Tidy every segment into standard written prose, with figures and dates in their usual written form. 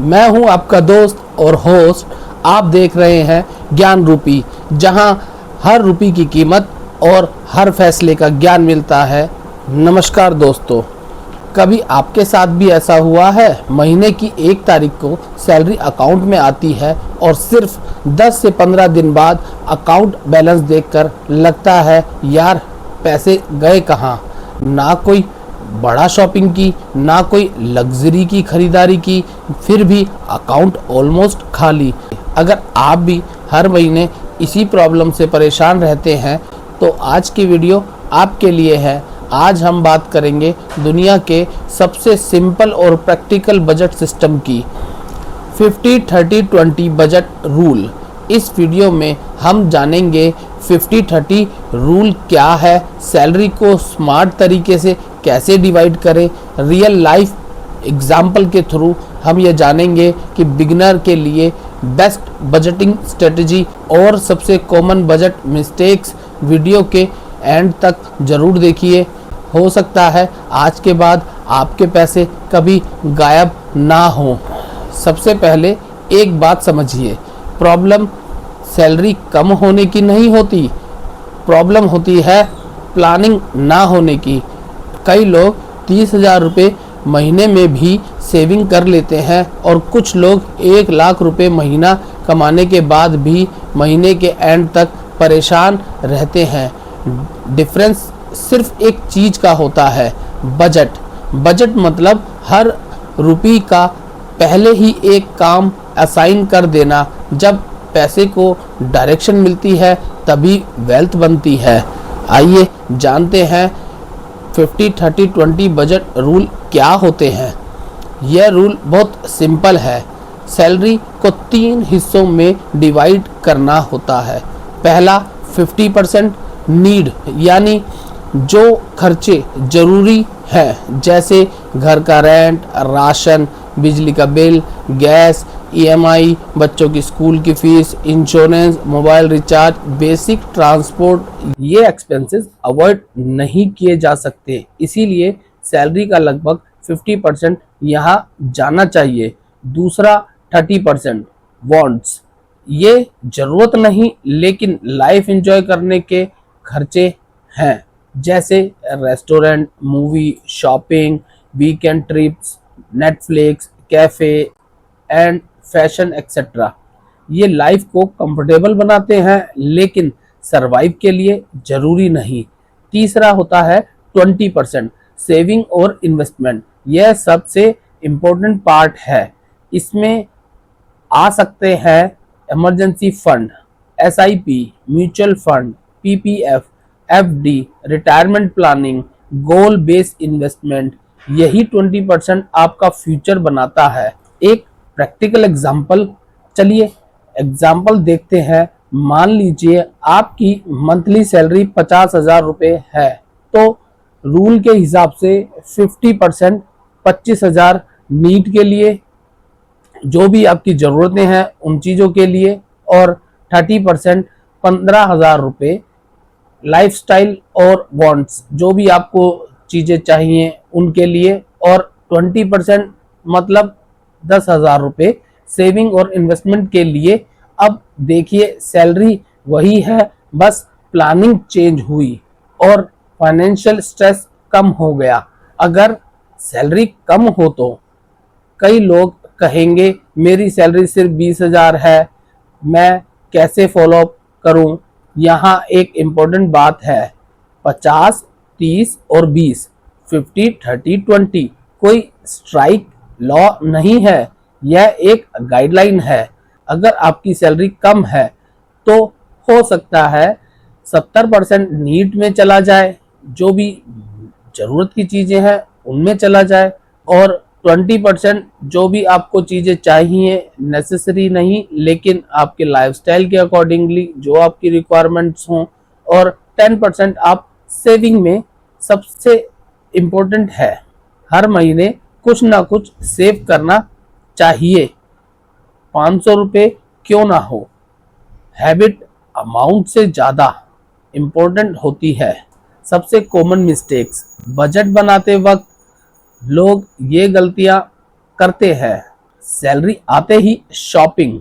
मैं हूं आपका दोस्त और होस्ट। आप देख रहे हैं ज्ञान रूपी, जहां हर रुपये की कीमत और हर फैसले का ज्ञान मिलता है। नमस्कार दोस्तों, कभी आपके साथ भी ऐसा हुआ है? महीने की 1 तारीख को सैलरी अकाउंट में आती है और सिर्फ 10 से 15 दिन बाद अकाउंट बैलेंस देखकर लगता है यार पैसे गए कहाँ। ना कोई बड़ा शॉपिंग की, ना कोई लग्जरी की खरीदारी की, फिर भी अकाउंट ऑलमोस्ट खाली। अगर आप भी हर महीने इसी प्रॉब्लम से परेशान रहते हैं तो आज की वीडियो आपके लिए है। आज हम बात करेंगे दुनिया के सबसे सिंपल और प्रैक्टिकल बजट सिस्टम की, 50-30-20 बजट रूल। इस वीडियो में हम जानेंगे 50-30 रूल क्या है, सैलरी को स्मार्ट तरीके से कैसे डिवाइड करें। रियल लाइफ एग्जाम्पल के थ्रू हम ये जानेंगे कि बिगिनर के लिए बेस्ट बजटिंग स्ट्रेटजी और सबसे कॉमन बजट मिस्टेक्स। वीडियो के एंड तक ज़रूर देखिए, हो सकता है आज के बाद आपके पैसे कभी गायब ना हो। सबसे पहले एक बात समझिए, प्रॉब्लम सैलरी कम होने की नहीं होती, प्रॉब्लम होती है प्लानिंग ना होने की। कई लोग 30,000 रुपये महीने में भी सेविंग कर लेते हैं और कुछ लोग 1 लाख रुपये महीना कमाने के बाद भी महीने के एंड तक परेशान रहते हैं। डिफरेंस सिर्फ एक चीज़ का होता है, बजट। बजट मतलब हर रुपये का पहले ही एक काम असाइन कर देना। जब पैसे को डायरेक्शन मिलती है तभी वेल्थ बनती है। आइए जानते हैं 50-30-20 बजट रूल क्या होते हैं। यह रूल बहुत सिंपल है। सैलरी को 3 हिस्सों में डिवाइड करना होता है। पहला 50% नीड, यानी जो खर्चे ज़रूरी हैं, जैसे घर का रेंट, राशन, बिजली का बिल, गैस, EMI, बच्चों की स्कूल की fees, insurance, mobile recharge, basic transport. ये एक्सपेंसेस अवॉइड नहीं किए जा सकते, इसीलिए सैलरी का लगभग 50% यहाँ जाना चाहिए। दूसरा 30% वांट्स, ये ज़रूरत नहीं लेकिन लाइफ एंजॉय करने के खर्चे हैं, जैसे restaurant, movie, shopping, weekend trips, Netflix, cafe and fashion etcetera. ये लाइफ को कंफर्टेबल बनाते हैं लेकिन सरवाइव के लिए ज़रूरी नहीं। तीसरा होता है 20% सेविंग और इन्वेस्टमेंट। यह सबसे इम्पोर्टेंट पार्ट है। इसमें आ सकते हैं emergency fund, SIP, mutual fund, PPF, FD, retirement planning, गोल बेस्ड इन्वेस्टमेंट। यही 20% आपका फ्यूचर बनाता है। एक प्रैक्टिकल एग्जाम्पल, चलिए एग्जाम्पल देखते हैं। मान लीजिए आपकी मंथली सैलरी 50,000 रुपये है, तो रूल के हिसाब से 50% 25,000 नीड के लिए, जो भी आपकी ज़रूरतें हैं उन चीज़ों के लिए, और 30% 15,000 रुपये लाइफस्टाइल और वांट्स, जो भी आपको चीज़ें चाहिए उनके लिए, और 20% मतलब 10,000 रुपये सेविंग और इन्वेस्टमेंट के लिए। अब देखिए सैलरी वही है, बस प्लानिंग चेंज हुई और फाइनेंशियल स्ट्रेस कम हो गया। अगर सैलरी कम हो तो कई लोग कहेंगे मेरी सैलरी सिर्फ 20,000 है, मैं कैसे फॉलो अप करूं। यहाँ एक इम्पोर्टेंट बात है, 50, 30 और 20, 50-30-20 कोई स्ट्राइक लॉ नहीं है, यह एक गाइडलाइन है। अगर आपकी सैलरी कम है तो हो सकता है 70% नीड में चला जाए, जो भी ज़रूरत की चीज़ें हैं उनमें चला जाए, और 20% जो भी आपको चीज़ें चाहिए, नेसेसरी नहीं लेकिन आपके लाइफस्टाइल के अकॉर्डिंगली जो आपकी रिक्वायरमेंट्स हों, और 10% आप सेविंग में। सबसे इम्पोर्टेंट है हर महीने कुछ ना कुछ सेव करना चाहिए, 500 रुपये क्यों ना हो। हैबिट अमाउंट से ज़्यादा इम्पोर्टेंट होती है। सबसे कॉमन मिस्टेक्स, बजट बनाते वक्त लोग ये गलतियां करते हैं। सैलरी आते ही शॉपिंग,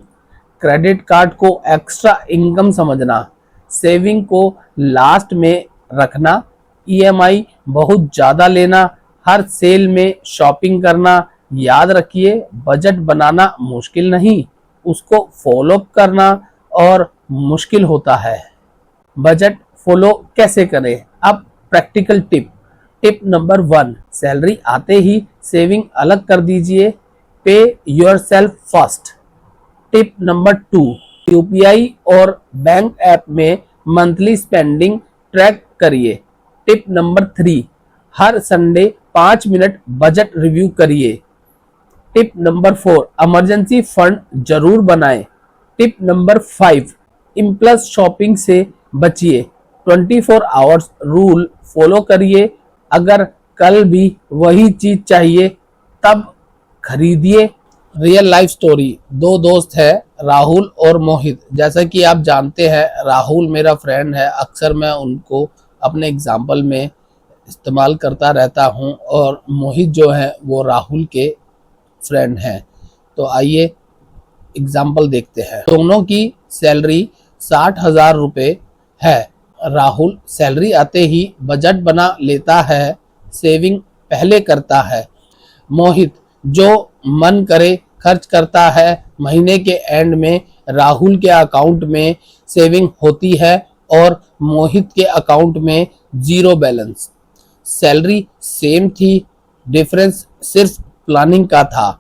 क्रेडिट कार्ड को एक्स्ट्रा इनकम समझना, सेविंग को लास्ट में रखना, ईएमआई बहुत ज़्यादा लेना, हर सेल में शॉपिंग करना। याद रखिए, बजट बनाना मुश्किल नहीं, उसको फॉलो करना और मुश्किल होता है। बजट फॉलो कैसे करें? अब प्रैक्टिकल टिप नंबर 1, सैलरी आते ही सेविंग अलग कर दीजिए, पे yourself first. Tip number 2, UPI और बैंक ऐप में मंथली स्पेंडिंग ट्रैक करिए। टिप नंबर 3, हर संडे 5 मिनट बजट रिव्यू करिए। टिप नंबर 4, इमरजेंसी फंड जरूर बनाएं। टिप नंबर 5, इम्पल्स शॉपिंग से बचिए। 24 आवर्स रूल फॉलो करिए। अगर कल भी वही चीज चाहिए तब खरीदिए। रियल लाइफ स्टोरी, 2 दोस्त हैं, राहुल और मोहित। जैसा कि आप जानते हैं, राहुल मेरा फ्रेंड है, अक्सर मैं उनको अपने एग्जाम्पल में इस्तेमाल करता रहता हूं, और मोहित जो है वो राहुल के फ्रेंड हैं। तो आइए एग्जाम्पल देखते हैं। दोनों की सैलरी 60,000 रुपये है। राहुल सैलरी आते ही बजट बना लेता है, सेविंग पहले करता है। मोहित जो मन करे खर्च करता है। महीने के एंड में राहुल के अकाउंट में सेविंग होती है और मोहित के अकाउंट में 0 बैलेंस। सैलरी सेम थी, डिफरेंस सिर्फ प्लानिंग का था।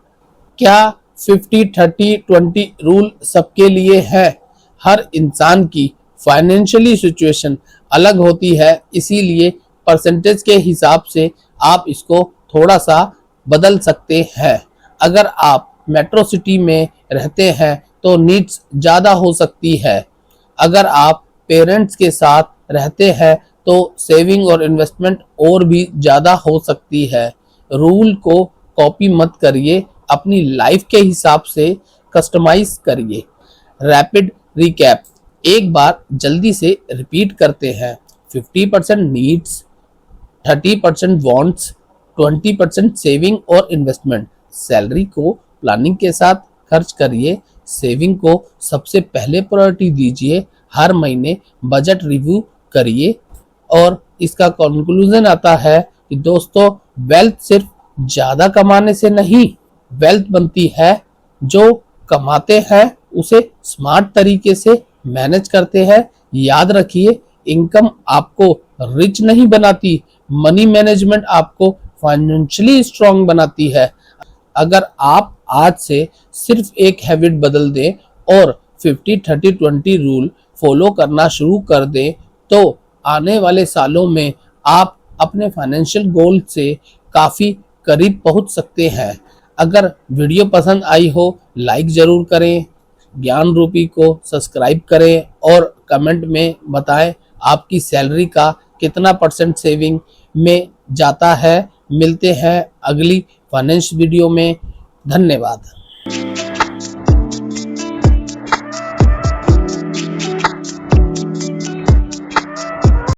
क्या 50-30-20 रूल सबके लिए है? हर इंसान की फाइनेंशियली सिचुएशन अलग होती है, इसीलिए परसेंटेज के हिसाब से आप इसको थोड़ा सा बदल सकते हैं। अगर आप मेट्रो सिटी में रहते हैं तो नीड्स ज़्यादा हो सकती है। अगर आप पेरेंट्स के साथ रहते हैं तो सेविंग और इन्वेस्टमेंट और भी ज़्यादा हो सकती है। रूल को कॉपी मत करिए, अपनी लाइफ के हिसाब से कस्टमाइज करिए। रैपिड रिकैप, एक बार जल्दी से रिपीट करते हैं। 50% नीड्स, 30% वांट्स, 20% सेविंग और इन्वेस्टमेंट। सैलरी को प्लानिंग के साथ खर्च करिए, सेविंग को सबसे पहले प्रायोरिटी दीजिए, हर महीने बजट रिव्यू करिए। और इसका कंक्लूजन आता है कि दोस्तों, वेल्थ सिर्फ ज़्यादा कमाने से नहीं, वेल्थ बनती है जो कमाते हैं उसे स्मार्ट तरीके से मैनेज करते हैं। याद रखिए, इनकम आपको रिच नहीं बनाती, मनी मैनेजमेंट आपको फाइनेंशियली स्ट्रांग बनाती है। अगर आप आज से सिर्फ एक हैबिट बदल दें और 50-30-20 रूल फॉलो करना शुरू कर दें तो आने वाले सालों में आप अपने फाइनेंशियल गोल से काफ़ी करीब पहुंच सकते हैं। अगर वीडियो पसंद आई हो, लाइक ज़रूर करें, ज्ञान रूपी को सब्सक्राइब करें और कमेंट में बताएं आपकी सैलरी का कितना % सेविंग में जाता है। मिलते हैं अगली फाइनेंस वीडियो में। धन्यवाद।